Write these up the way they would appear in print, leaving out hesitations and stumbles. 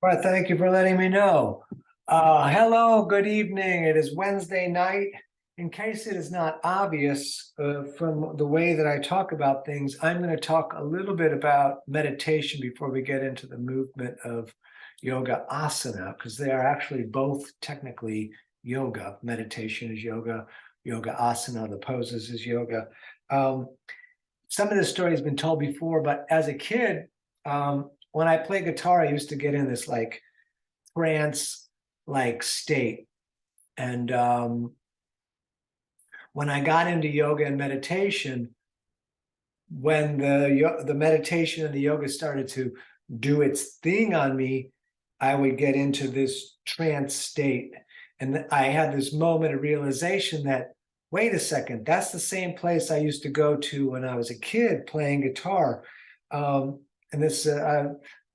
Well, thank you for letting me know. Hello, good evening. It is Wednesday night. In case it is not obvious from the way that I talk about things, I'm going to talk a little bit about meditation before we get into the movement of yoga asana, because they are actually both technically yoga. Meditation is yoga, yoga asana, the poses is yoga. Um, some of this story has been told before, but as a kid, when I play guitar, I used to get in this like trance like state. And when I got into yoga and meditation, when the meditation and the yoga started to do its thing on me, I would get into this trance state. And I had this moment of realization that, wait a second, that's the same place I used to go to when I was a kid playing guitar. And this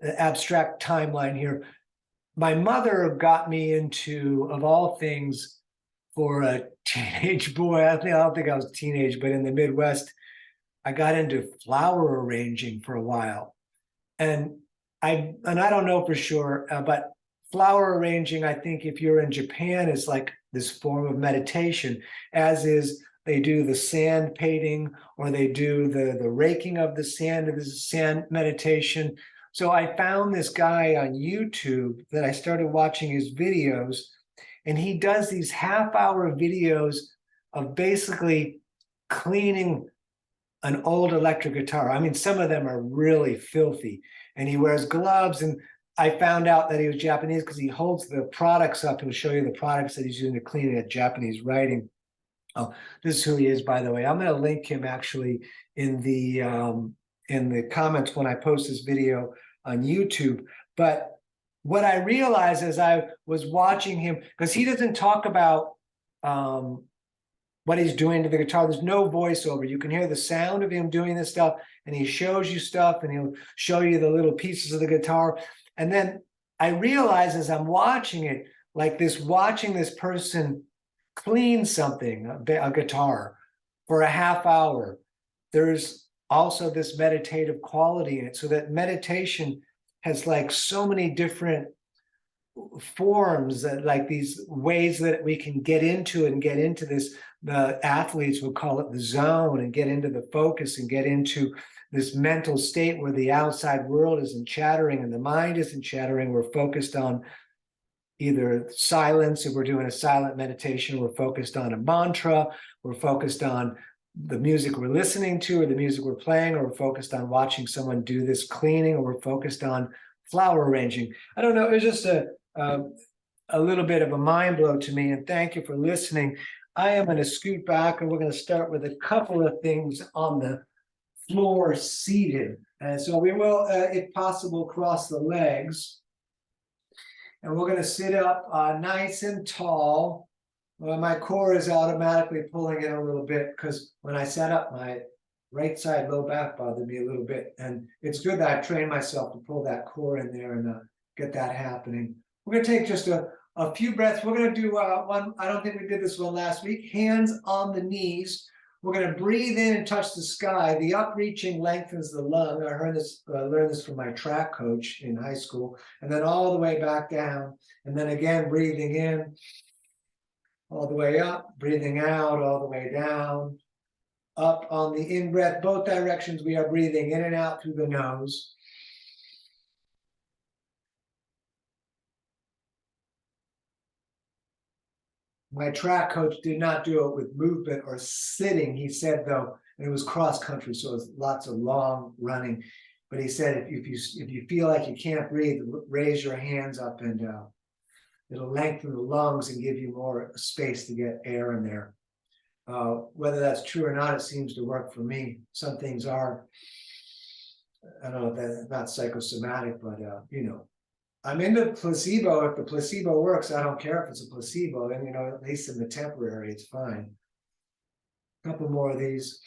abstract timeline here. My mother got me into, of all things, for a teenage boy. I don't think I was a teenage, but in the Midwest, I got into flower arranging for a while. And I don't know for sure, but flower arranging, I think if you're in Japan, is like this form of meditation, as is they do the sand painting, or they do the raking of the sand, this is sand meditation. So I found this guy on YouTube that I started watching his videos, and he does these half-hour videos of basically cleaning an old electric guitar. I mean, some of them are really filthy, and he wears gloves. And I found out that he was Japanese because he holds the products up. He'll show you the products that he's using to clean it, Japanese writing. Oh, this is who he is, by the way. I'm going to link him actually in the comments when I post this video on YouTube. But what I realized as I was watching him, because he doesn't talk about what he's doing to the guitar. There's no voiceover. You can hear the sound of him doing this stuff, and he shows you stuff, and he'll show you the little pieces of the guitar. And then I realize as I'm watching it, like this, watching this person clean something, a guitar, for a half hour, there's also this meditative quality in it. So that meditation has like so many different forms, like these ways that we can get into and get into this. The athletes would call it the zone, and get into the focus and get into this mental state where the outside world isn't chattering and the mind isn't chattering. We're focused on either silence, if we're doing a silent meditation, we're focused on a mantra, we're focused on the music we're listening to or the music we're playing, or we're focused on watching someone do this cleaning, or we're focused on flower arranging. I don't know, it was just a little bit of a mind blow to me, and thank you for listening. I am going to scoot back, and we're going to start with a couple of things on the floor seated. And so we will, if possible, cross the legs. And we're going to sit up nice and tall. Well, my core is automatically pulling in a little bit because when I sat up, my right side low back bothered me a little bit. And it's good that I trained myself to pull that core in there and get that happening. We're going to take just a few breaths. We're going to do one. I don't think we did this one last week. Hands on the knees. We're going to breathe in and touch the sky. The up-reaching lengthens the lung. I learned this from my track coach in high school. And then all the way back down. And then again, breathing in, all the way up, breathing out, all the way down. Up on the in-breath, both directions, we are breathing in and out through the nose. My track coach did not do it with movement or sitting. He said, though, and it was cross country, so it was lots of long running. But he said, if you feel like you can't breathe, raise your hands up, and it'll lengthen the lungs and give you more space to get air in there. Whether that's true or not, it seems to work for me. Some things are, I don't know if that's not psychosomatic, but I'm into placebo. If the placebo works, I don't care if it's a placebo. And, at least in the temporary, it's fine. A couple more of these.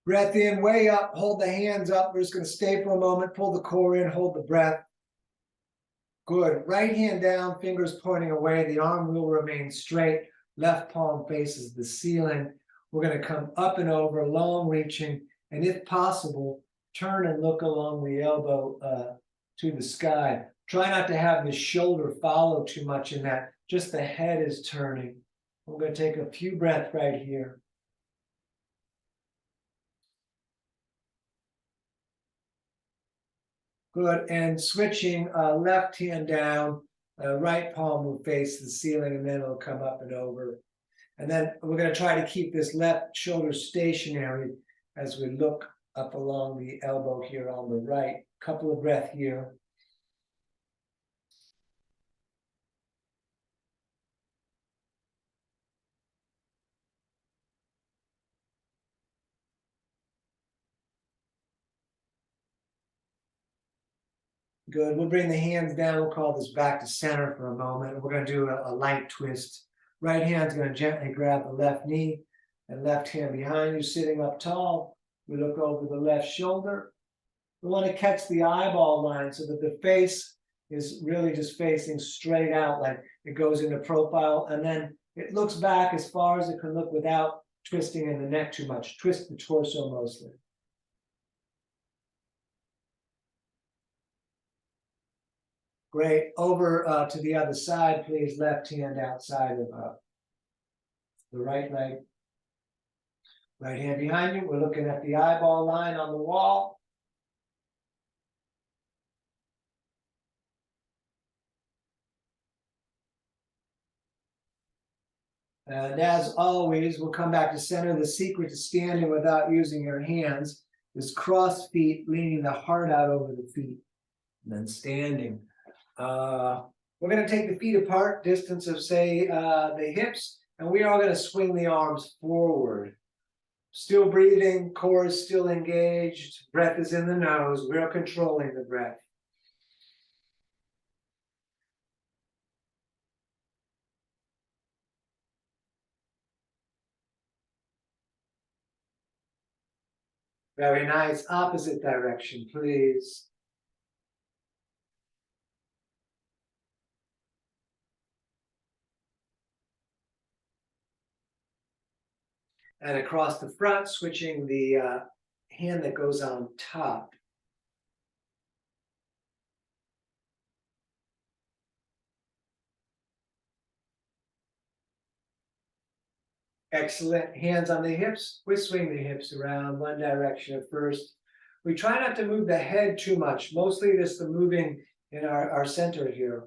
Breath in, way up, hold the hands up. We're just going to stay for a moment, pull the core in, hold the breath. Good. Right hand down, fingers pointing away. The arm will remain straight. Left palm faces the ceiling. We're going to come up and over, long reaching, and if possible, turn and look along the elbow to the sky. Try not to have the shoulder follow too much in that. Just the head is turning. We're going to take a few breaths right here. Good, and switching left hand down, right palm will face the ceiling, and then it'll come up and over. And then we're going to try to keep this left shoulder stationary as we look up along the elbow here on the right. Couple of breaths here. Good. We'll bring the hands down. We'll call this back to center for a moment. We're going to do a light twist. Right hand's going to gently grab the left knee, and left hand behind you, sitting up tall. We look over the left shoulder. We want to catch the eyeball line so that the face is really just facing straight out, like it goes into profile, and then it looks back as far as it can look without twisting in the neck too much. Twist the torso mostly. Great. Over to the other side, please. Left hand outside of the right leg. Right hand behind you. We're looking at the eyeball line on the wall. And as always, we'll come back to center. The secret to standing without using your hands is cross feet, leaning the heart out over the feet, and then standing. We're going to take the feet apart, distance of, say, the hips, and we are going to swing the arms forward. Still breathing, core is still engaged, breath is in the nose, we're controlling the breath. Very nice. Opposite direction, please. And across the front, switching the hand that goes on top. Excellent. Hands on the hips. We swing the hips around one direction at first. We try not to move the head too much, mostly just the moving in our center here.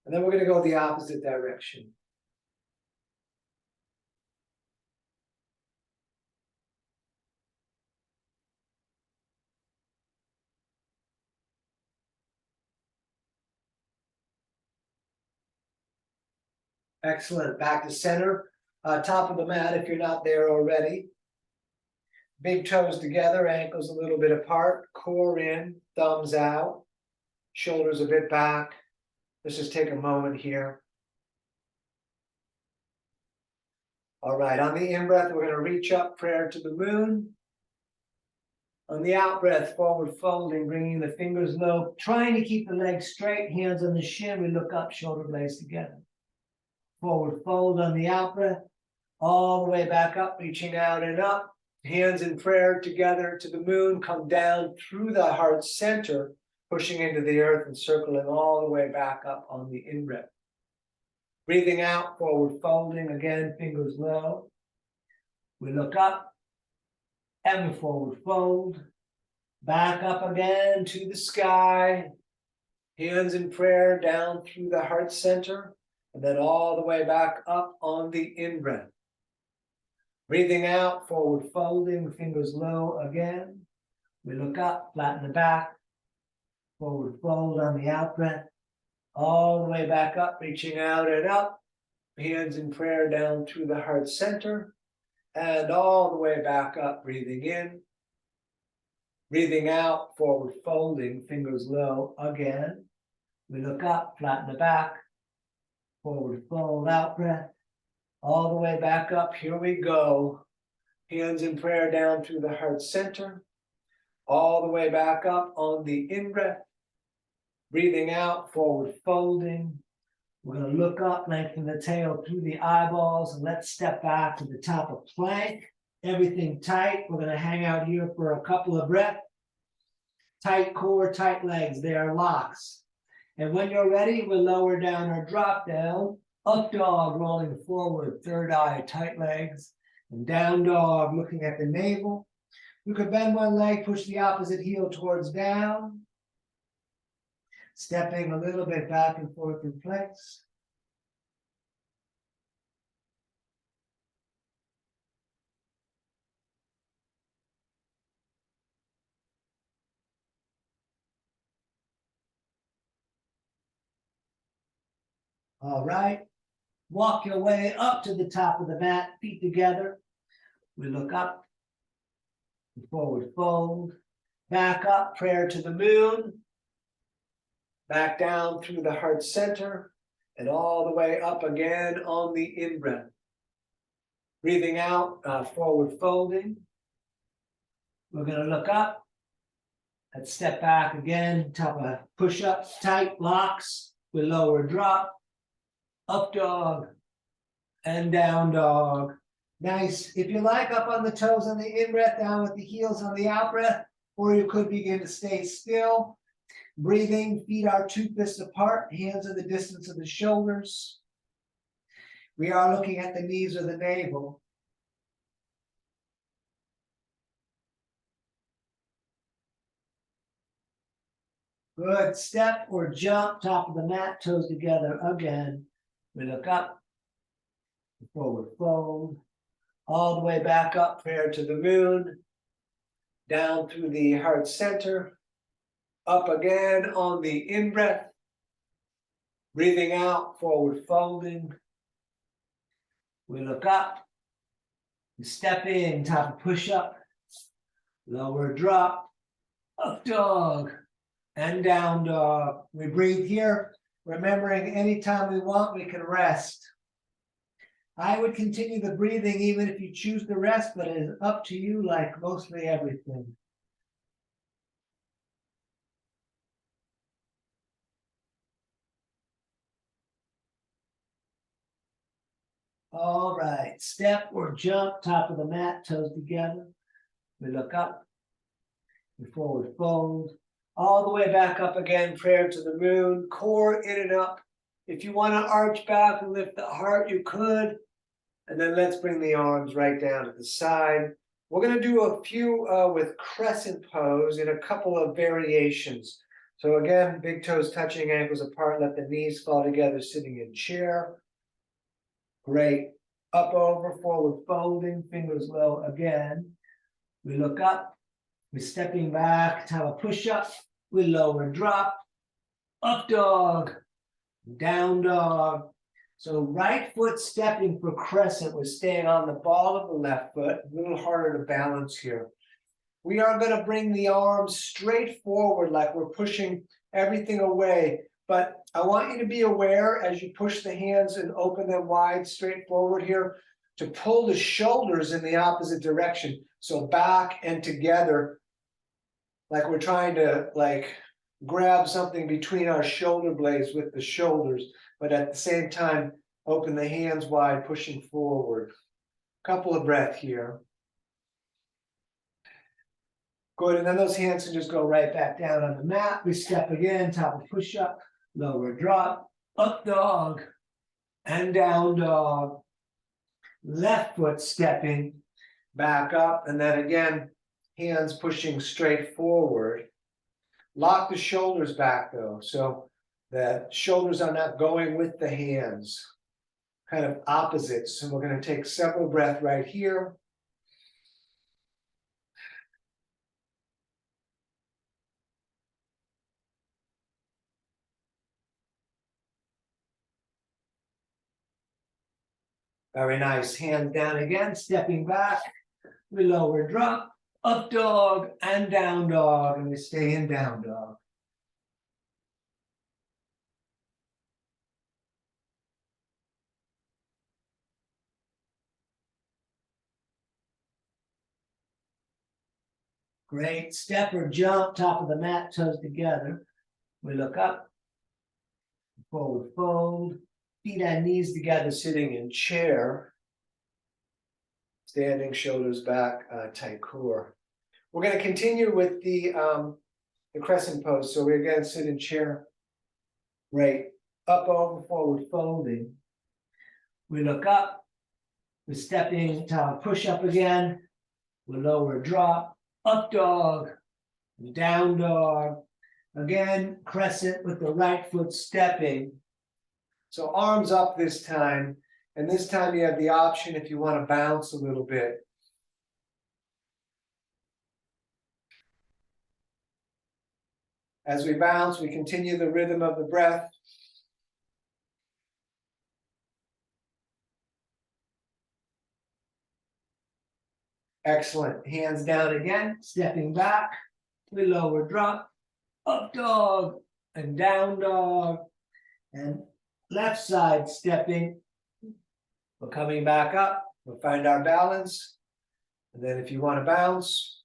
And then we're going to go the opposite direction. Excellent. Back to center. Top of the mat if you're not there already. Big toes together, ankles a little bit apart, core in, thumbs out, shoulders a bit back. Let's just take a moment here. All right, on the in-breath, we're going to reach up, prayer to the moon. On the out-breath, forward folding, bringing the fingers low, trying to keep the legs straight, hands on the shin. We look up, shoulder blades together. Forward fold on the out-breath, all the way back up, reaching out and up. Hands in prayer together to the moon, come down through the heart center, pushing into the earth and circling all the way back up on the in-breath. Breathing out, forward folding, again, fingers low. We look up, and we forward fold. Back up again to the sky. Hands in prayer down through the heart center, and then all the way back up on the in-breath. Breathing out, forward folding, fingers low again. We look up, flatten the back. Forward fold on the out-breath. All the way back up, reaching out and up. Hands in prayer down through the heart center. And all the way back up, breathing in. Breathing out, forward folding, fingers low again. We look up, flatten the back. Forward fold, out-breath. All the way back up, here we go. Hands in prayer down through the heart center. All the way back up on the in-breath. Breathing out, forward folding. We're going to look up, lengthen the tail through the eyeballs, and let's step back to the top of plank. Everything tight. We're going to hang out here for a couple of breaths. Tight core, tight legs. They are locks. And when you're ready, we'll lower down or drop down. Up dog, rolling forward, third eye, tight legs. And down dog, looking at the navel. You could bend one leg, push the opposite heel towards down. Stepping a little bit back and forth in place. All right. Walk your way up to the top of the mat, feet together. We look up, forward fold, back up, prayer to the moon, back down through the heart center, and all the way up again on the in-breath. Breathing out, forward folding. We're going to look up and step back again, top of push-up, tight locks, with lower drop, up dog, and down dog. Nice. If you like, up on the toes on the in-breath, down with the heels on the out-breath, or you could begin to stay still. Breathing, feet are 2 fists apart, hands are the distance of the shoulders. We are looking at the knees or the navel. Good. Step or jump, top of the mat, toes together again. We look up, forward fold, all the way back up, prayer to the moon, down through the heart center, up again on the in-breath, breathing out, forward folding. We look up, we step in, top of push-up, lower drop, up dog, and down dog. We breathe here, remembering anytime we want, we can rest. I would continue the breathing even if you choose to rest, but it is up to you like mostly everything. All right, step or jump, top of the mat, toes together. We look up, we forward fold, all the way back up again, prayer to the moon, core in and up. If you want to arch back and lift the heart, you could. And then let's bring the arms right down to the side. We're going to do a few with crescent pose in a couple of variations. So again, big toes touching, ankles apart, let the knees fall together, sitting in chair. Great. Up over, forward folding, fingers low again. We look up, we're stepping back, have a push-up, we lower drop, up dog, down dog. So right foot stepping for crescent, we're staying on the ball of the left foot, a little harder to balance here. We are going to bring the arms straight forward like we're pushing everything away. But I want you to be aware as you push the hands and open them wide, straight forward here, to pull the shoulders in the opposite direction. So back and together, like we're trying to grab something between our shoulder blades with the shoulders, but at the same time, open the hands wide, pushing forward. Couple of breaths here. Good, and then those hands can just go right back down on the mat. We step again, top of push-up, lower drop, up dog, and down dog. Left foot stepping back up, and then again, hands pushing straight forward. Lock the shoulders back though, so the shoulders are not going with the hands, kind of opposites. So we're going to take several breaths right here. Very nice. Hands down again, stepping back. We lower drop, up dog, and down dog, and we stay in down dog. Great. Step or jump, top of the mat, toes together. We look up, forward fold, Feet and knees together, sitting in chair. Standing, shoulders back, tight core. We're going to continue with the crescent pose. So we're going to sit in chair. Right. Up, over, forward, folding. We look up. We're stepping to push up again. We lower, drop. Up dog. Down dog. Again, crescent with the right foot stepping. So arms up this time. And this time you have the option if you want to bounce a little bit. As we bounce, we continue the rhythm of the breath. Excellent. Hands down again, stepping back. We lower, drop. Up dog and down dog. And left side stepping. We're coming back up. We'll find our balance. And then if you want to bounce,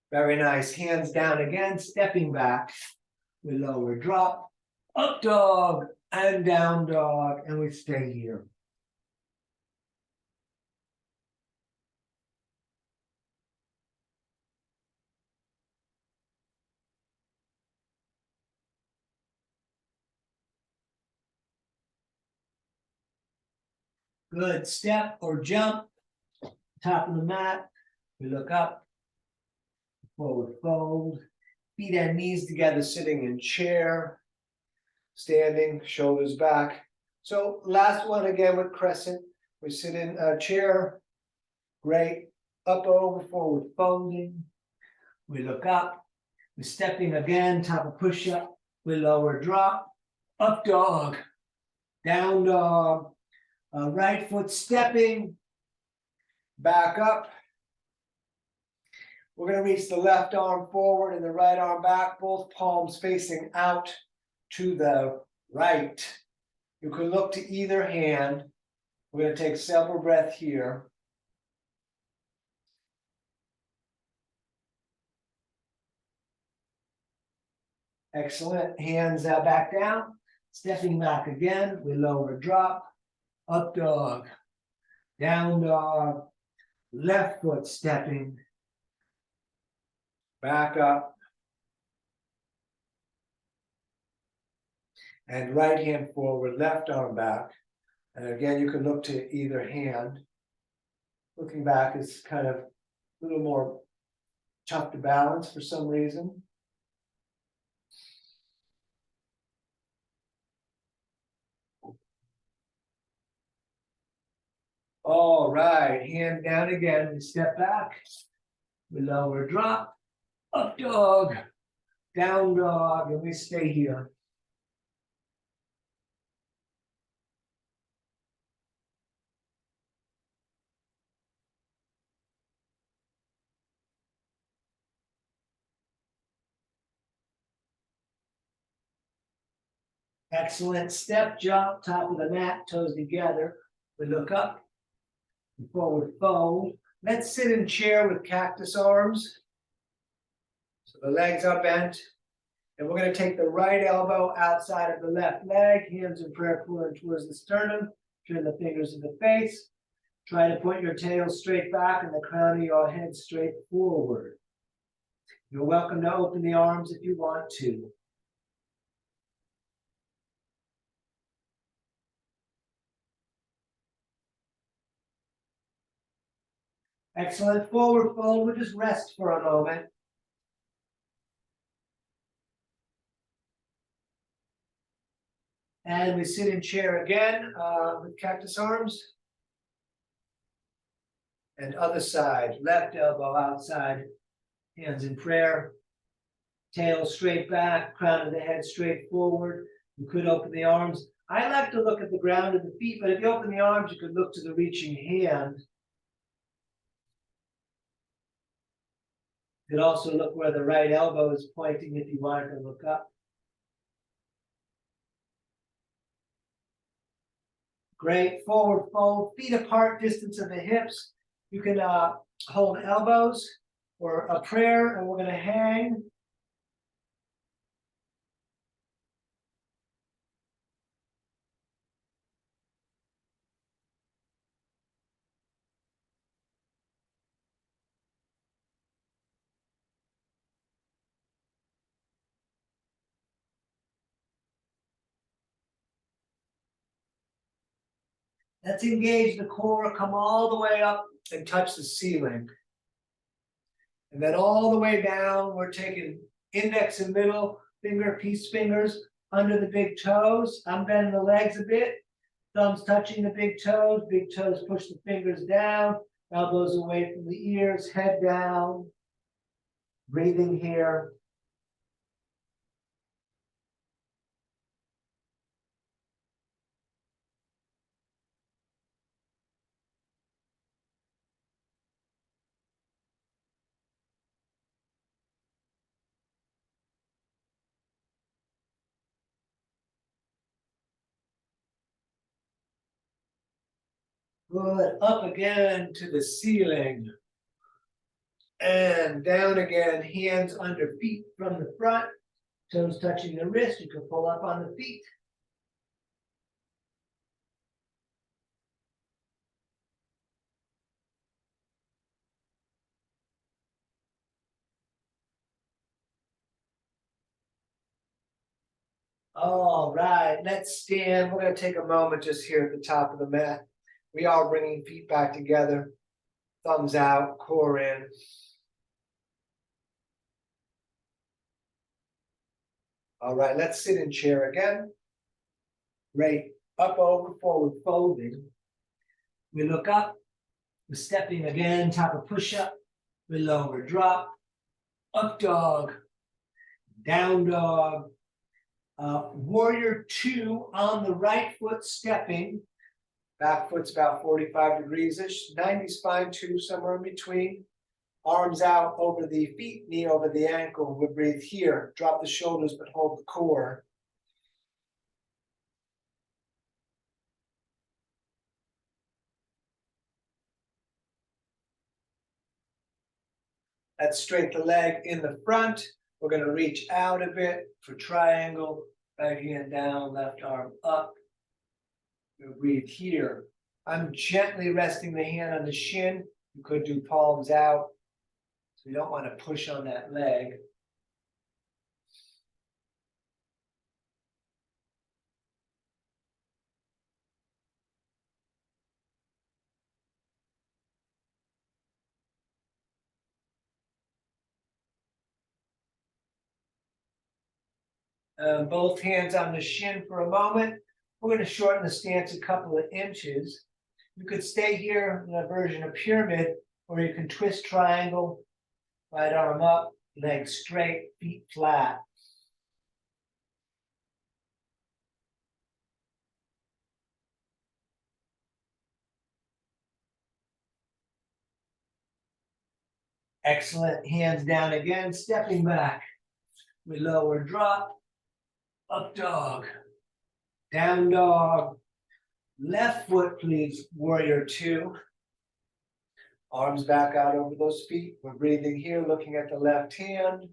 very nice. Hands down again, stepping back. We lower, drop. Up dog and down dog. And we stay here. Good. Step or jump. Top of the mat. We look up. Forward fold. Feet and knees together, sitting in chair. Standing, shoulders back. So last one again with crescent. We sit in a chair. Great. Up, over, forward folding. We look up. We're stepping again, top of push-up. We lower, drop. Up dog. Down dog. Right foot stepping. Back up. We're going to reach the left arm forward and the right arm back, both palms facing out to the right. You can look to either hand. We're going to take several breaths here. Excellent. Hands back down. Stepping back again. We lower, drop. Up dog. Down dog. Left foot stepping. Back up. And right hand forward, left arm back. And again, you can look to either hand. Looking back is kind of a little more tough to balance for some reason. All right, hand down again. We step back. We lower, drop. Up dog. Down dog. And we stay here. Excellent. Step, jump, top of the mat, toes together. We look up. Forward fold. Let's sit in chair with cactus arms. So the legs are bent. And we're going to take the right elbow outside of the left leg. Hands in prayer pulling towards the sternum. Turn the fingers to the face. Try to point your tail straight back and the crown of your head straight forward. You're welcome to open the arms if you want to. Excellent. Forward fold. We'll just rest for a moment. And we sit in chair again with cactus arms. And other side, left elbow outside, hands in prayer. Tail straight back, crown of the head straight forward. You could open the arms. I like to look at the ground of the feet, but if you open the arms, you could look to the reaching hand. You could also look where the right elbow is pointing if you wanted to look up. Great. Forward fold, feet apart, distance of the hips. You can hold elbows or a prayer, and we're going to hang. Let's engage the core, come all the way up and touch the ceiling. And then all the way down, we're taking index and middle finger, peace fingers under the big toes. I'm bending the legs a bit. Thumbs touching the big toes push the fingers down, elbows away from the ears, head down. Breathing here. Good, up again to the ceiling. And down again, hands under feet from the front, toes touching the wrist, you can pull up on the feet. All right, let's stand. We're going to take a moment just here at the top of the mat. We are bringing feet back together, thumbs out, core in. All right, let's sit in chair again. Great, up, over, forward, folding. We look up, we're stepping again, top of push-up, we lower, drop, up dog, down dog, warrior two on the right foot stepping, back foot's about 45 degrees-ish, 90 spine two, somewhere in between. Arms out over the feet, knee over the ankle. We breathe here, drop the shoulders, but hold the core. Let's straighten the leg in the front. We're going to reach out a bit for triangle, right hand down, left arm up. We'll breathe here. I'm gently resting the hand on the shin. You could do palms out. So you don't want to push on that leg. Both hands on the shin for a moment. We're going to shorten the stance a couple of inches. You could stay here in a version of pyramid, or you can twist triangle, right arm up, legs straight, feet flat. Excellent. Hands down again, stepping back. We lower, drop, up dog, down dog. Left foot, please, warrior two. Arms back out over those feet. We're breathing here, looking at the left hand.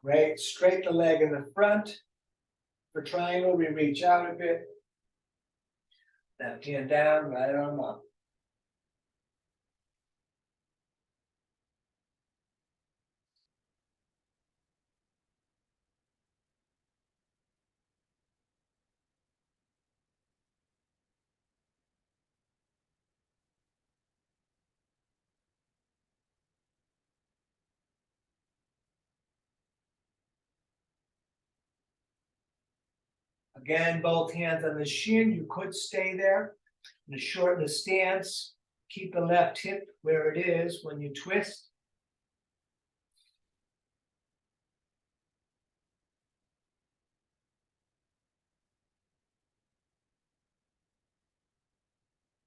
Great. Straight the leg in the front. For triangle, we reach out a bit. Left hand down, right arm up. Again, both hands on the shin. You could stay there. And shorten the stance. Keep the left hip where it is when you twist.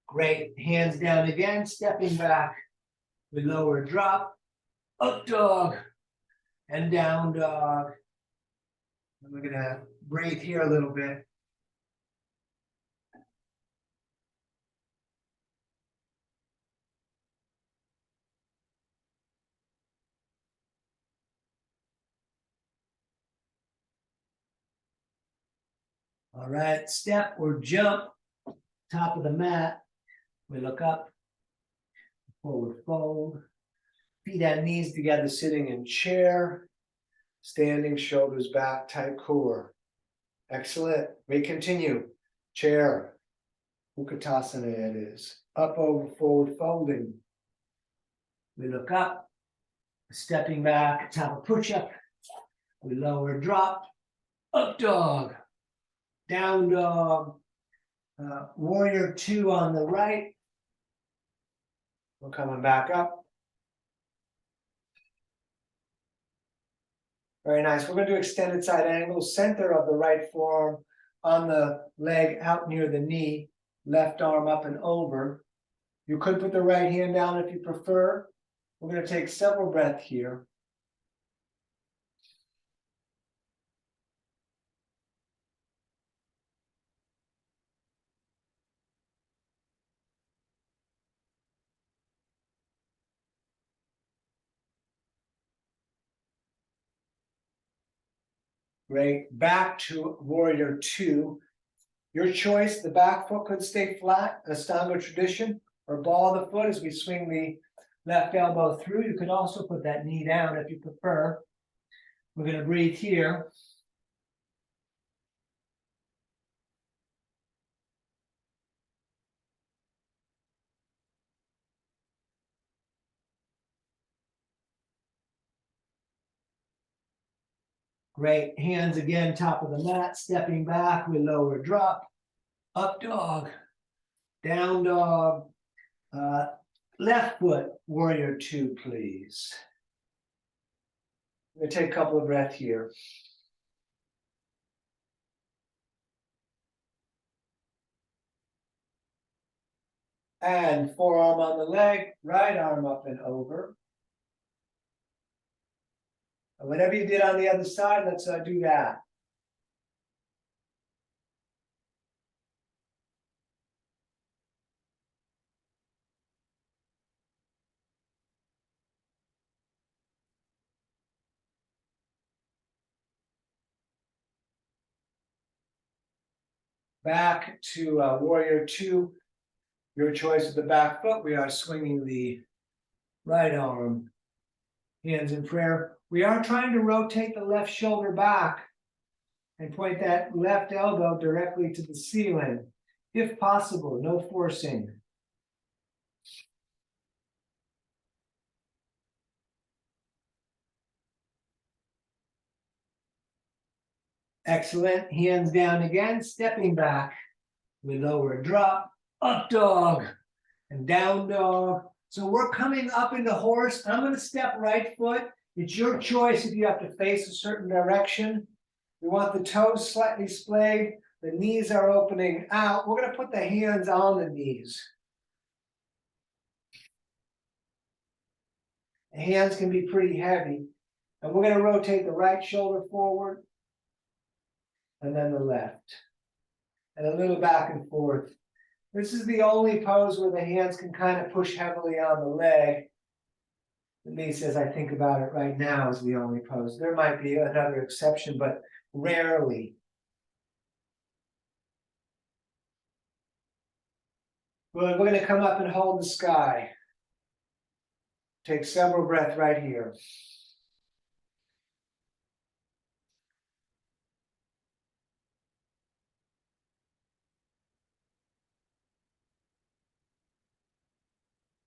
Great. Hands down again, stepping back. We lower drop, up dog, and down dog. And we're gonna breathe here a little bit. All right, step or jump, top of the mat. We look up, forward fold, feet and knees together, sitting in chair, standing, shoulders back, tight core. Excellent. We continue. Chair, Utkatasana it is. Up, over, forward folding. We look up, stepping back, top of push-up. We lower drop, up dog, down dog, warrior two on the right. We're coming back up. Very nice. We're going to do extended side angles, center of the right forearm on the leg out near the knee, left arm up and over. You could put the right hand down if you prefer. We're going to take several breaths here. Great. Back to warrior two. Your choice. The back foot could stay flat, Ashtanga tradition, or ball the foot as we swing the left elbow through. You could also put that knee down if you prefer. We're going to breathe here. Great. Hands again, top of the mat, stepping back. We lower drop, up dog, down dog, left foot, warrior two, please. I'm going to take a couple of breaths here. And forearm on the leg, right arm up and over. And whatever you did on the other side, let's do that. Back to warrior two. Your choice of the back foot. We are swinging the right arm, hands in prayer. We are trying to rotate the left shoulder back and point that left elbow directly to the ceiling, if possible, no forcing. Excellent. Hands down again, stepping back. We lower drop, up dog, and down dog. So we're coming up into horse. I'm going to step right foot. It's your choice if you have to face a certain direction. We want the toes slightly splayed. The knees are opening out. We're going to put the hands on the knees. The hands can be pretty heavy. And we're going to rotate the right shoulder forward and then the left. And a little back and forth. This is the only pose where the hands can kind of push heavily on the leg. The knee says, I think about it right now is the only pose. There might be another exception, but rarely. We're going to come up and hold the sky. Take several breaths right here.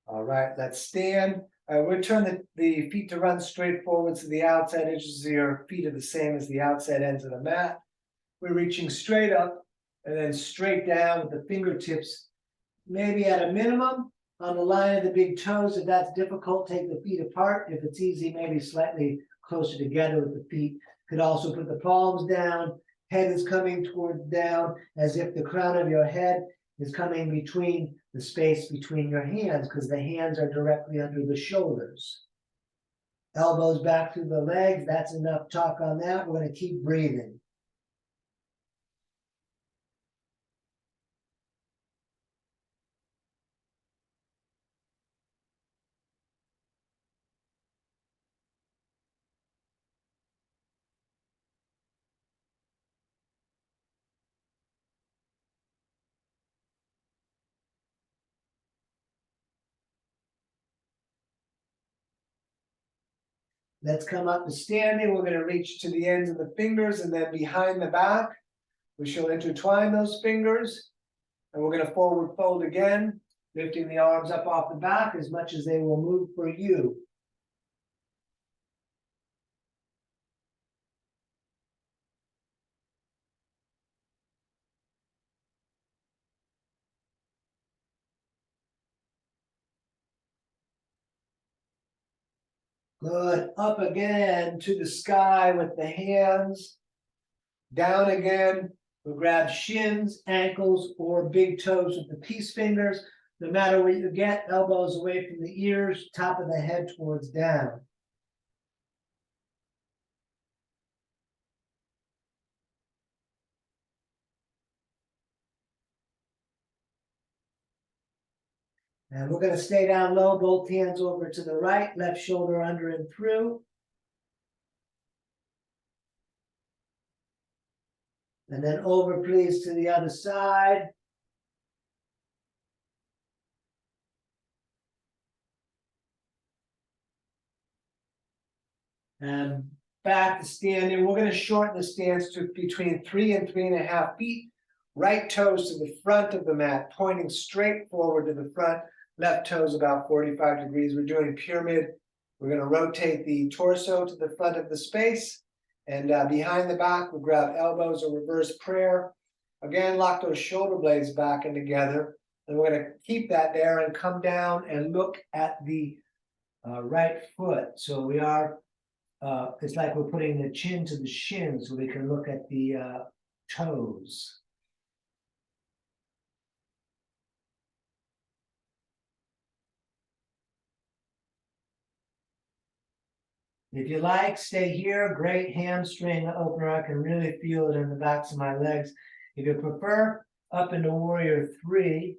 All right, let's stand. We'll turn the feet to run straight forward to the outside edges of your feet are the same as the outside ends of the mat. We're reaching straight up and then straight down with the fingertips, maybe at a minimum on the line of the big toes. If that's difficult, take the feet apart. If it's easy, maybe slightly closer together with the feet. Could also put the palms down. Head is coming towards down as if the crown of your head is coming between the space between your hands, because the hands are directly under the shoulders. Elbows back through the legs. That's enough talk on that. We're going to keep breathing. Let's come up to standing. We're going to reach to the ends of the fingers, and then behind the back, we shall intertwine those fingers. And we're going to forward fold again, lifting the arms up off the back as much as they will move for you. Good. Up again to the sky with the hands. Down again. We'll grab shins, ankles, or big toes with the peace fingers. No matter what you get, elbows away from the ears, top of the head towards down. And we're going to stay down low, both hands over to the right, left shoulder under and through. And then over, please, to the other side. And back to standing. We're going to shorten the stance to between 3 and 3.5 feet. Right toes to the front of the mat, pointing straight forward to the front. Left toes about 45 degrees. We're doing pyramid. We're going to rotate the torso to the front of the space. And behind the back, we'll grab elbows or reverse prayer. Again, lock those shoulder blades back and together. And we're going to keep that there and come down and look at the right foot. So we are, it's like we're putting the chin to the shin so we can look at the toes. If you like, stay here. Great hamstring opener. I can really feel it in the backs of my legs. If you prefer, up into warrior 3.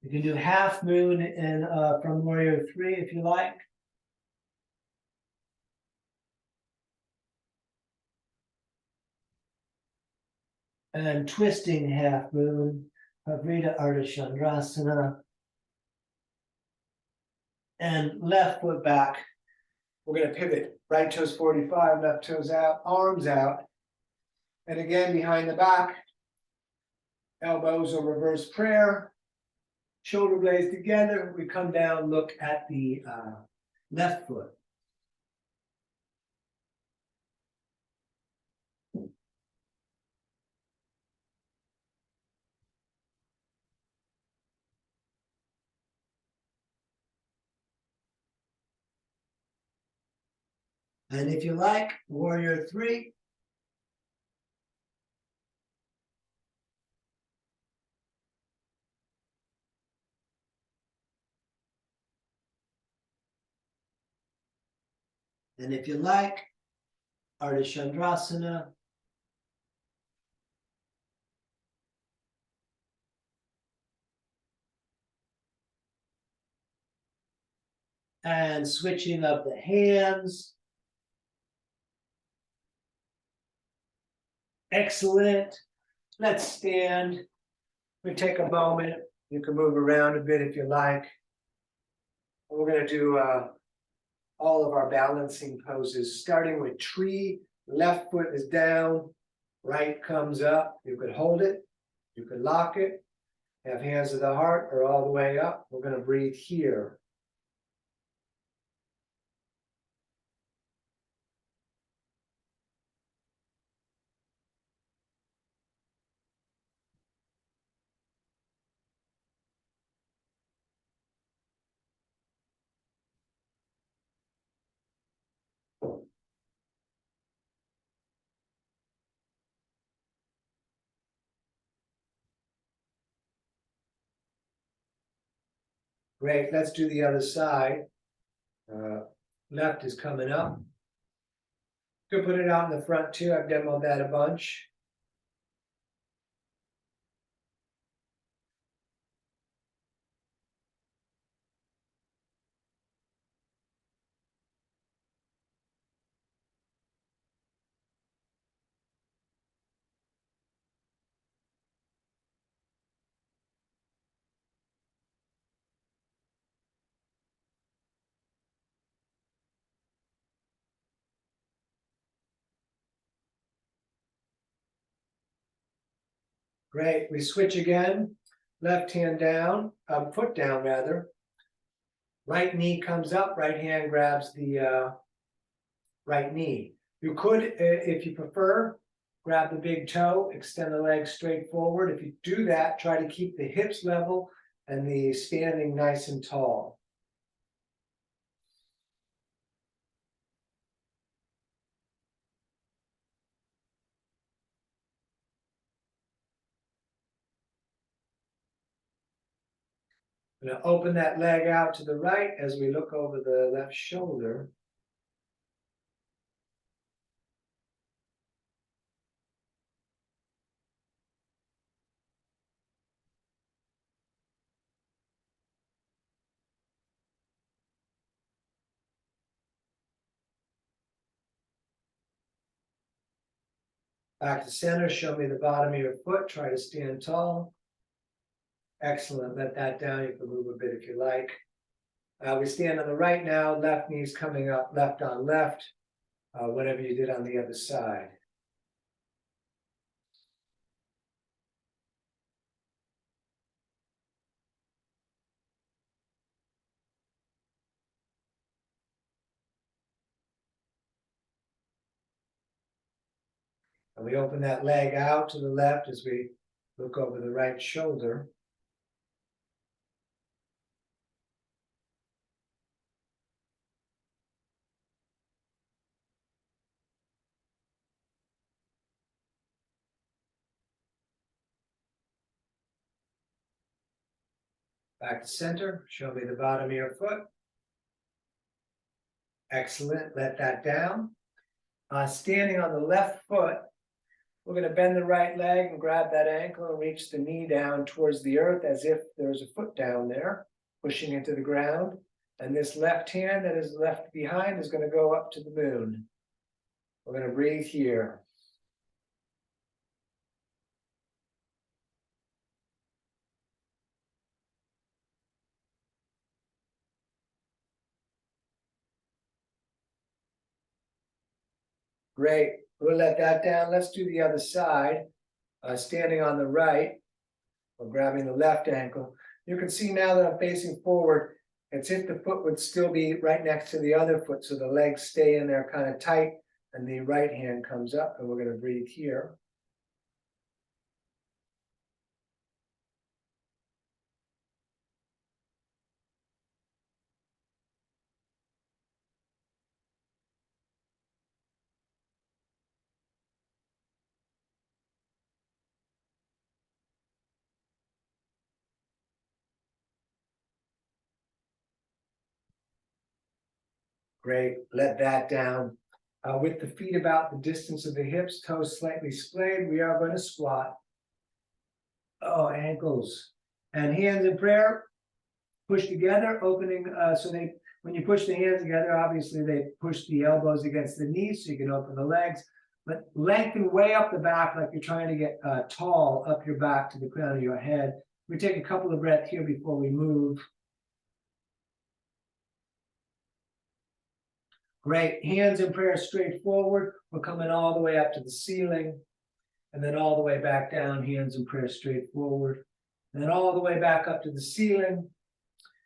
You can do half moon in from warrior 3 if you like. And twisting half moon, Pavrita Ardha Chandrasana. And left foot back. We're going to pivot. Right toes 45, left toes out, arms out. And again, behind the back, elbows or reverse prayer. Shoulder blades together. We come down, look at the left foot. And if you like, warrior 3. And if you like, Ardha Chandrasana. And switching of the hands. Excellent. Let's stand. We take a moment. You can move around a bit if you like. We're going to do all of our balancing poses, starting with tree. Left foot is down, right comes up. You could hold it, you could lock it, have hands to the heart or all the way up. We're going to breathe here. Great, let's do the other side. Left is coming up. Could put it out in the front too, I've demoed that a bunch. Great, we switch again, left hand down, foot down rather. Right knee comes up, right hand grabs the right knee. You could, if you prefer, grab the big toe, extend the leg straight forward. If you do that, try to keep the hips level and the standing nice and tall. I'm going to open that leg out to the right as we look over the left shoulder. Back to center, show me the bottom of your foot, try to stand tall. Excellent, let that down, you can move a bit if you like. We stand on the right now, left knee's coming up, left on left, whatever you did on the other side. And we open that leg out to the left as we look over the right shoulder. Back to center, show me the bottom of your foot. Excellent, let that down. Standing on the left foot, we're going to bend the right leg and grab that ankle and reach the knee down towards the earth as if there's a foot down there, pushing into the ground. And this left hand that is left behind is going to go up to the moon. We're going to breathe here. Great, we'll let that down. Let's do the other side. Standing on the right, or grabbing the left ankle. You can see now that I'm facing forward, it's if the foot would still be right next to the other foot, so the legs stay in there kind of tight, and the right hand comes up, and we're going to breathe here. Great, let that down. With the feet about the distance of the hips, toes slightly splayed, we are going to squat. Oh, ankles. And hands in prayer, push together, opening, so they, when you push the hands together, obviously they push the elbows against the knees so you can open the legs, but lengthen way up the back like you're trying to get tall up your back to the crown of your head. We take a couple of breaths here before we move. Great, hands in prayer straight forward. We're coming all the way up to the ceiling, and then all the way back down, hands in prayer straight forward. And then all the way back up to the ceiling,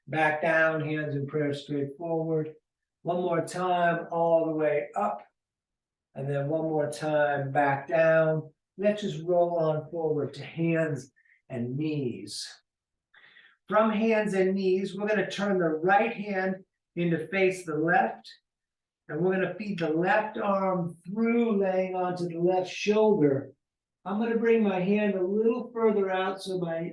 back down, hands in prayer straight forward. One more time, all the way up, and then one more time, back down. Let's just roll on forward to hands and knees. From hands and knees, we're going to turn the right hand into face the left. And we're going to feed the left arm through, laying onto the left shoulder. I'm going to bring my hand a little further out so my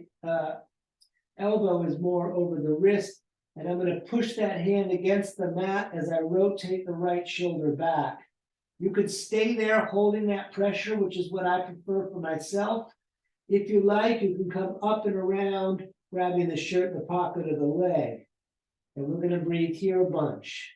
elbow is more over the wrist And I'm gonna push that hand against the mat as I rotate the right shoulder back. You could stay there holding that pressure, which is what I prefer for myself. If you like, you can come up and around, grabbing the shirt in the pocket of the leg. And we're gonna breathe here a bunch.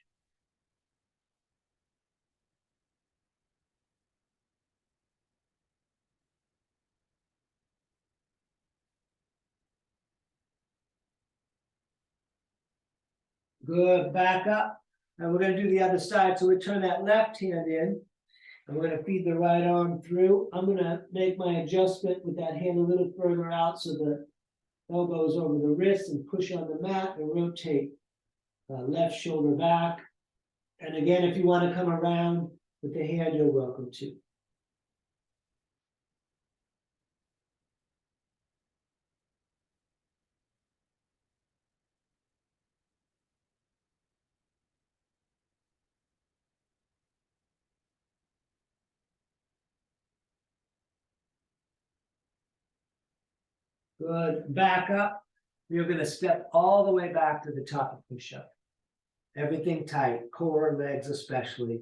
Good, back up. And we're gonna do the other side. So we turn that left hand in. And we're gonna feed the right arm through. I'm gonna make my adjustment with that hand a little further out so the elbows over the wrist and push on the mat and rotate left shoulder back. And again, if you want to come around with the hand, you're welcome to. Good, back up. You're gonna step all the way back to the top of push-up. Everything tight, core, legs especially.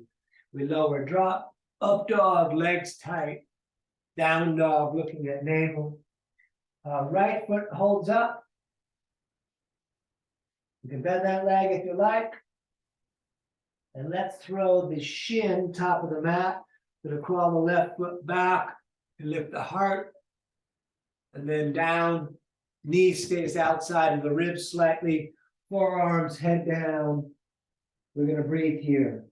We lower, drop, up dog, legs tight. Down dog, looking at navel. Right foot holds up. You can bend that leg if you like. And let's throw the shin top of the mat. Gonna crawl the left foot back and lift the heart. And then down, knee stays outside of the ribs slightly, forearms head down. We're gonna breathe here.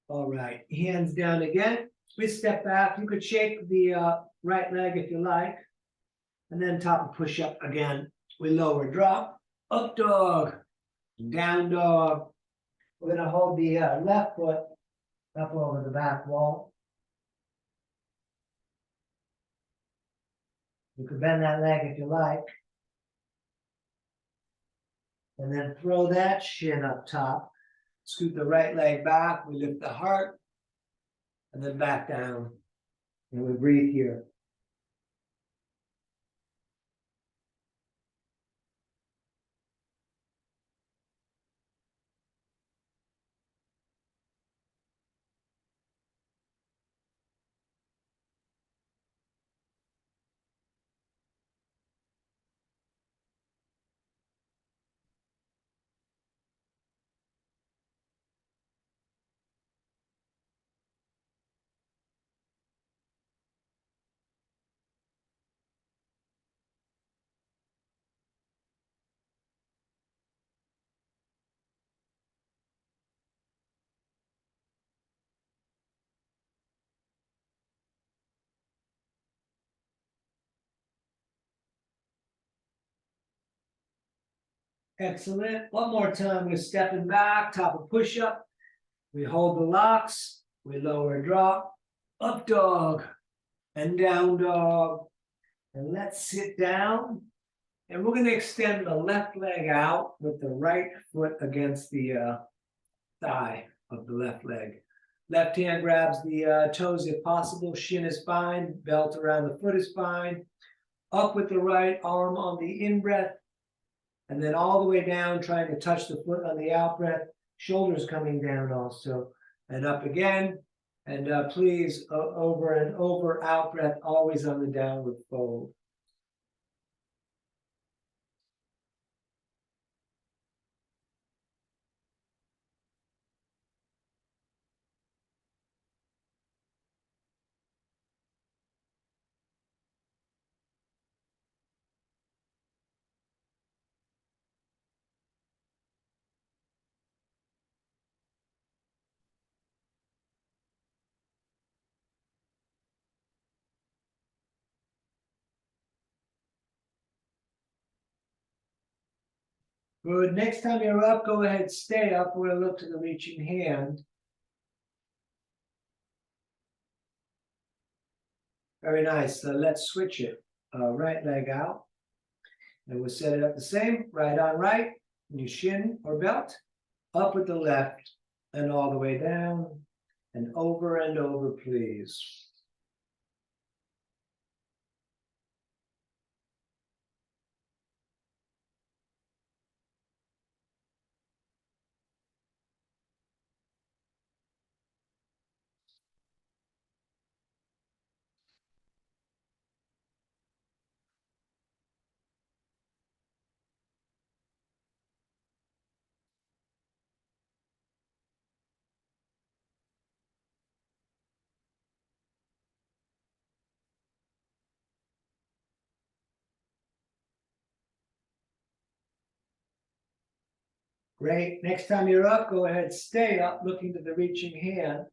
All right, hands down again. We step back. You could shake the right leg if you like. And then top of push up again. We lower, drop, up dog, down dog. We're gonna hold the left foot up over the back wall. You could bend that leg if you like. And then throw that shin up top. Scoot the right leg back. We lift the heart. And then back down. And we breathe here. Excellent. One more time. We're stepping back, top of push up. We hold the locks. We lower, drop, up dog, and down dog. And let's sit down. And we're going to extend the left leg out with the right foot against the thigh of the left leg. Left hand grabs the toes if possible. Shin is fine. Belt around the foot is fine. Up with the right arm on the in-breath. And then all the way down, trying to touch the foot on the out-breath. Shoulders coming down also. And up again. And please, over and over, out-breath, always on the downward fold. Good. Next time you're up, go ahead, stay up. We're gonna look to the reaching hand. Very nice. So let's switch it. Right leg out. And we'll set it up the same, right on right, and your shin or belt, up with the left, and all the way down, and over, please. Great. Next time you're up, go ahead, stay up, looking to the reaching hand.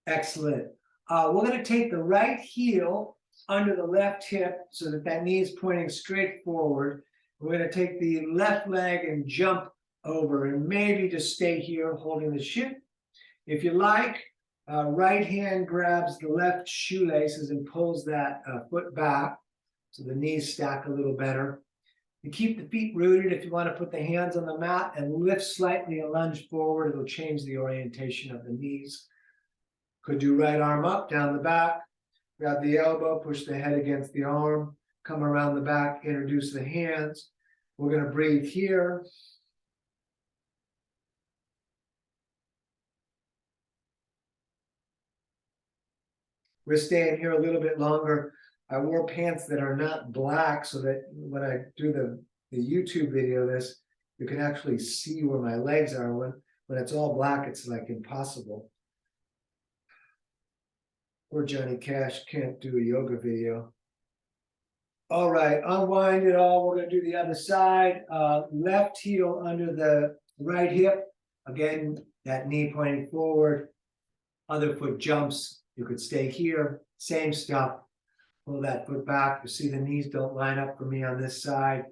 Excellent. We're going to take the right heel under the left hip so that that knee is pointing straight forward. We're going to take the left leg and jump over, and maybe just stay here holding the shin. If you like, right hand grabs the left shoelaces and pulls that foot back so the knees stack a little better. You keep the feet rooted. If you want to put the hands on the mat and lift slightly and lunge forward, it'll change the orientation of the knees. Could do right arm up, down the back, grab the elbow, push the head against the arm, come around the back, introduce the hands. We're going to breathe here. We're staying here a little bit longer. I wore pants that are not black so that when I do the YouTube video of this, you can actually see where my legs are. When it's all black, it's like impossible. Poor Johnny Cash can't do a yoga video. All right, unwind it all. We're going to do the other side. Left heel under the right hip. Again, that knee pointing forward. Other foot jumps. You could stay here. Same stuff. Pull that foot back. You see the knees don't line up for me on this side.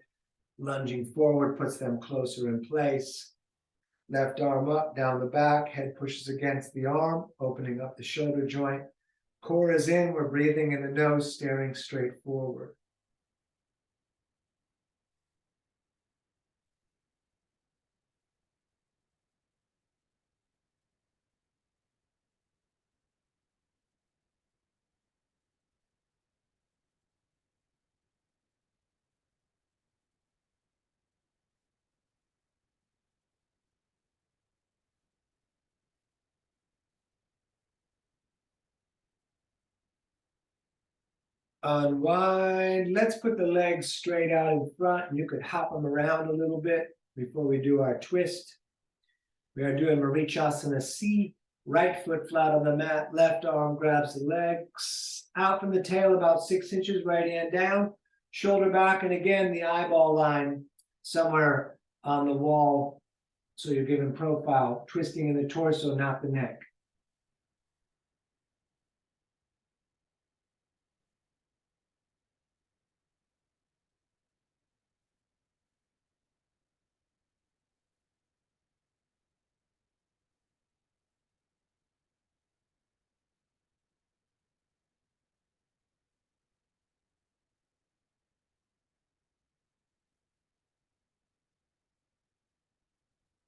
Lunging forward puts them closer in place. Left arm up, down the back. Head pushes against the arm, opening up the shoulder joint. Core is in. We're breathing in the nose, staring straight forward. Unwind. Let's put the legs straight out in front, and you could hop them around a little bit before we do our twist. We are doing Marichasana C. Right foot flat on the mat, left arm grabs the legs out from the tail about 6 inches, right hand down, shoulder back, and again the eyeball line somewhere on the wall. So you're giving profile, twisting in the torso, not the neck.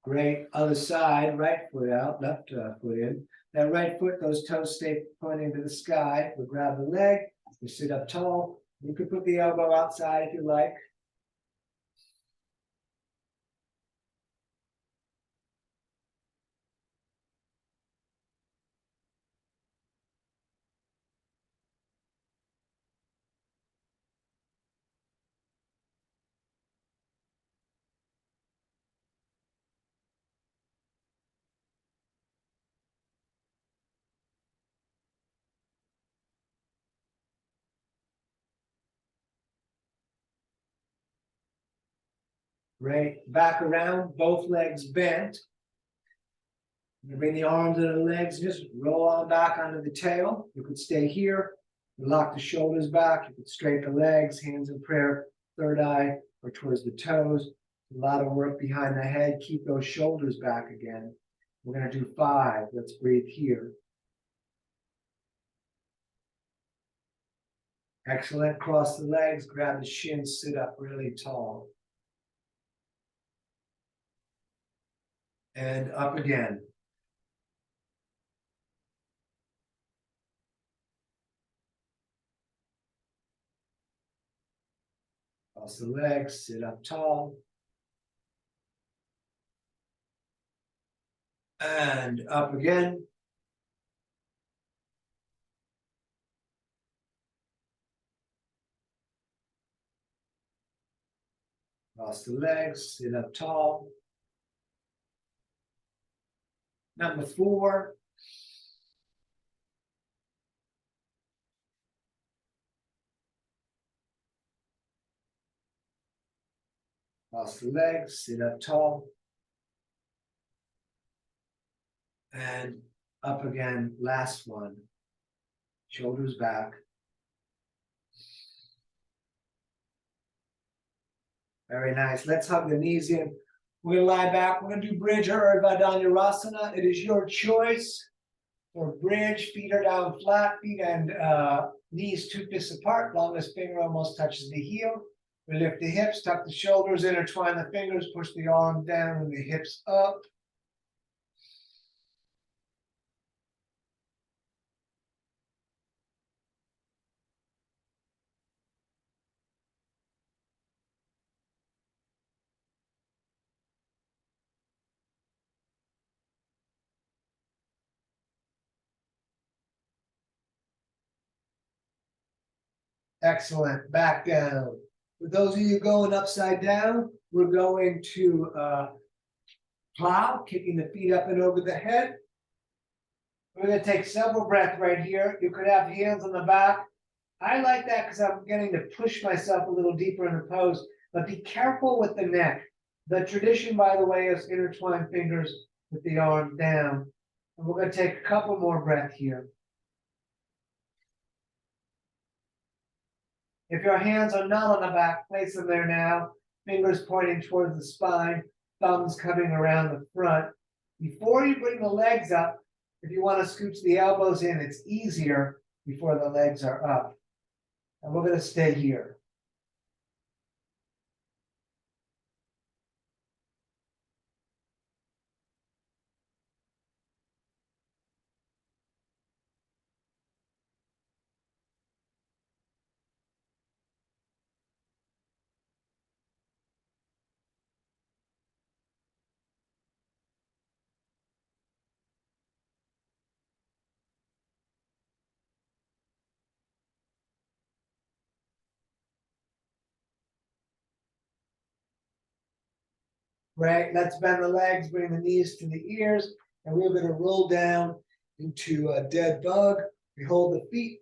Great. Other side, right foot out, left foot in. That right foot, those toes stay pointing to the sky. We grab the leg, we sit up tall. You could put the elbow outside if you like. Great. Back around, both legs bent. You bring the arms and the legs, just roll on back onto the tail. You could stay here. Lock the shoulders back, you can straighten the legs, hands in prayer, third eye, or towards the toes. A lot of work behind the head, keep those shoulders back again. We're gonna do 5, let's breathe here. Excellent, cross the legs, grab the shins, sit up really tall. And up again. Cross the legs, sit up tall. And up again. Cross the legs, sit up tall. Number 4. Cross the legs, sit up tall. And up again, last one. Shoulders back. Very nice. Let's hug the knees in. We're gonna lie back. We're gonna do bridge or Urdhva Dhanurasana. It is your choice for bridge. Feet are down flat, feet and knees 2 fists apart. Longest finger almost touches the heel. We lift the hips, tuck the shoulders, intertwine the fingers, push the arms down and the hips up. Excellent. Back down. For those of you going upside down, we're going to plow, kicking the feet up and over the head. We're going to take several breaths right here. You could have hands on the back. I like that because I'm getting to push myself a little deeper in the pose, but be careful with the neck. The tradition, by the way, is intertwine fingers with the arms down. And we're going to take a couple more breaths here. If your hands are not on the back, place them there now. Fingers pointing towards the spine, thumbs coming around the front. Before you bring the legs up, if you want to scooch the elbows in, it's easier before the legs are up. And we're going to stay here. Right, let's bend the legs, bring the knees to the ears, and we're going to roll down into a dead bug. We hold the feet,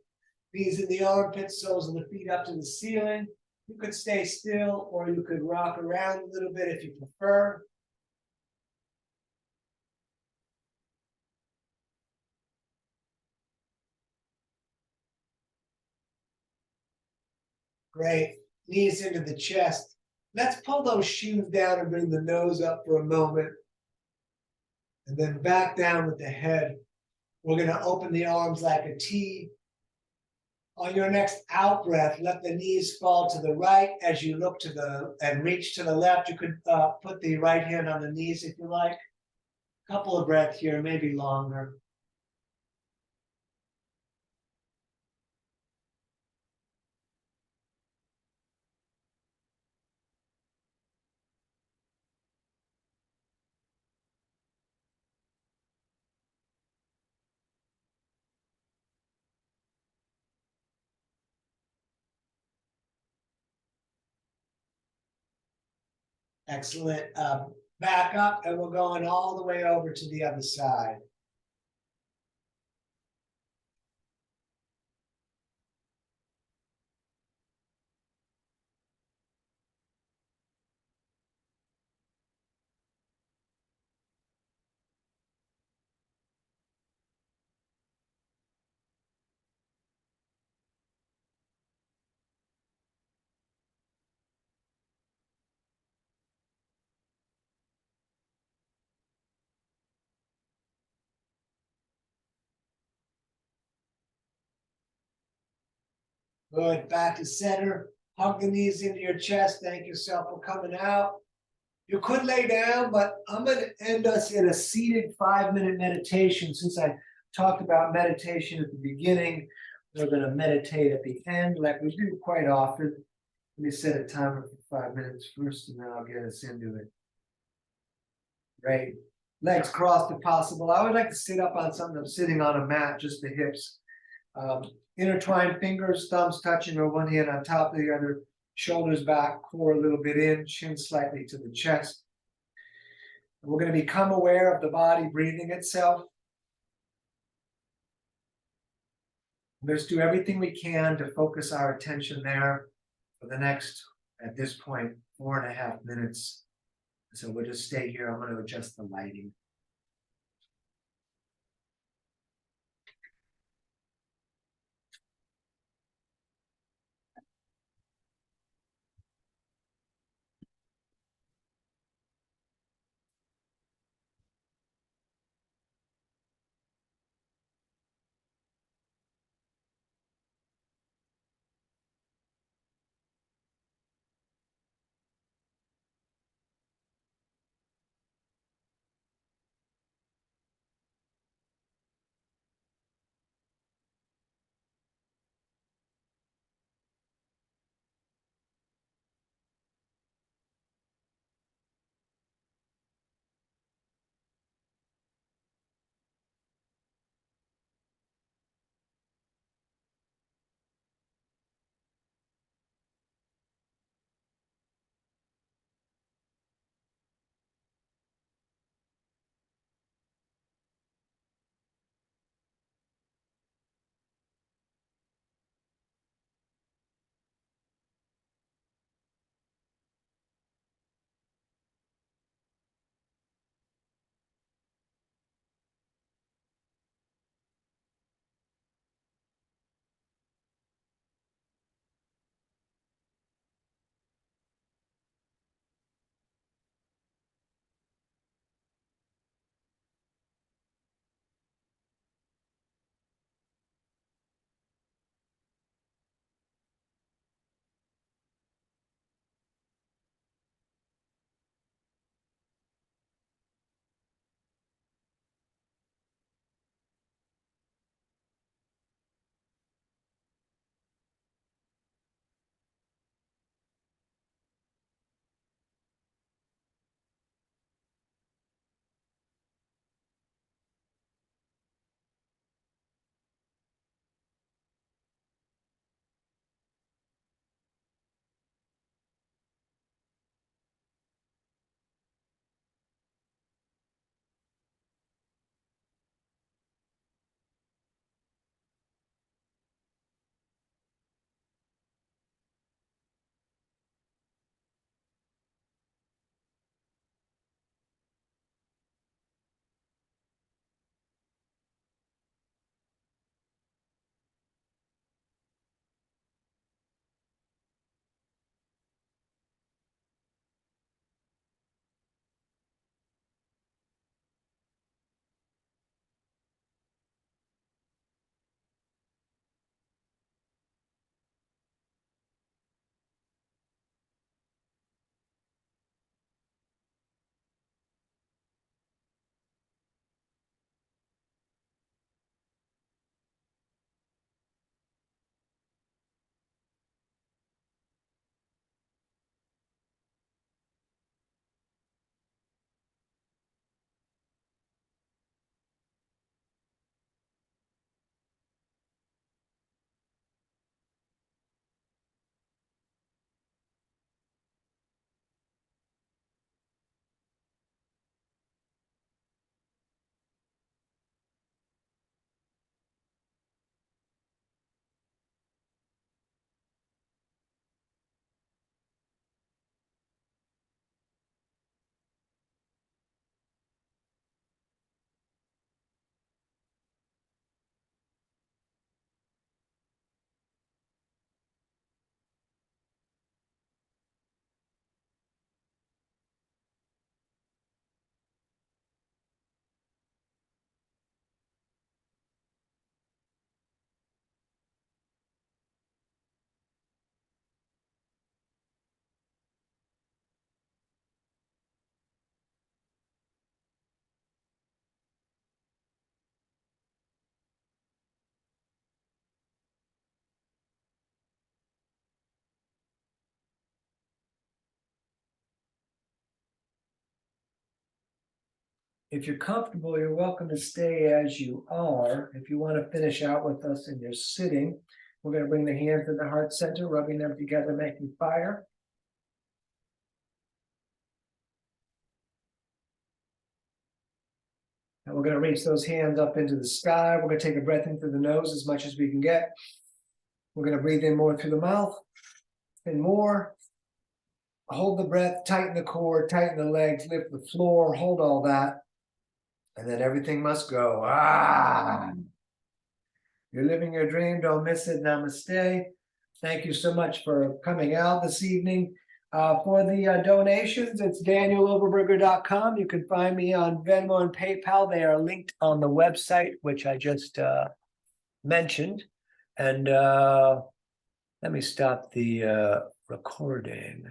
knees in the armpits, soles of the feet up to the ceiling. You could stay still, or you could rock around a little bit if you prefer. Great, knees into the chest. Let's pull those shoes down and bring the nose up for a moment. And then back down with the head. We're going to open the arms like a T. On your next out breath, let the knees fall to the right as you look to the and reach to the left. You could put the right hand on the knees if you like. A couple of breaths here, maybe longer. Excellent. Back up, and we're going all the way over to the other side. Good, back to center, hug the knees into your chest, thank yourself for coming out. You could lay down, but I'm gonna end us in a seated 5-minute meditation. Since I talked about meditation at the beginning, we're gonna meditate at the end like we do quite often. Let me set a timer for 5 minutes first, and then I'll get us into it. Great. Legs crossed if possible. I would like to sit up on something. I'm sitting on a mat, just the hips. Intertwine fingers, thumbs touching, or one hand on top of the other, shoulders back, core a little bit in, chin slightly to the chest. And we're going to become aware of the body breathing itself. Let's do everything we can to focus our attention there for the next, at this point, 4.5 minutes. So we'll just stay here. I'm going to adjust the lighting. if you're comfortable, you're welcome to stay as you are. If you want to finish out with us and you're sitting, we're going to bring the hands in the heart center, rubbing them together, making fire. And we're going to reach those hands up into the sky. We're going to take a breath in through the nose as much as we can get. We're going to breathe in more through the mouth and more. Hold the breath, tighten the core, tighten the legs, lift the floor, hold all that. And then everything must go. You're living your dream. Don't miss it. Namaste. Thank you so much for coming out this evening. For the donations, it's danieloverberger.com. You can find me on Venmo and PayPal. They are linked on the website, which I just mentioned. And let me stop the recording.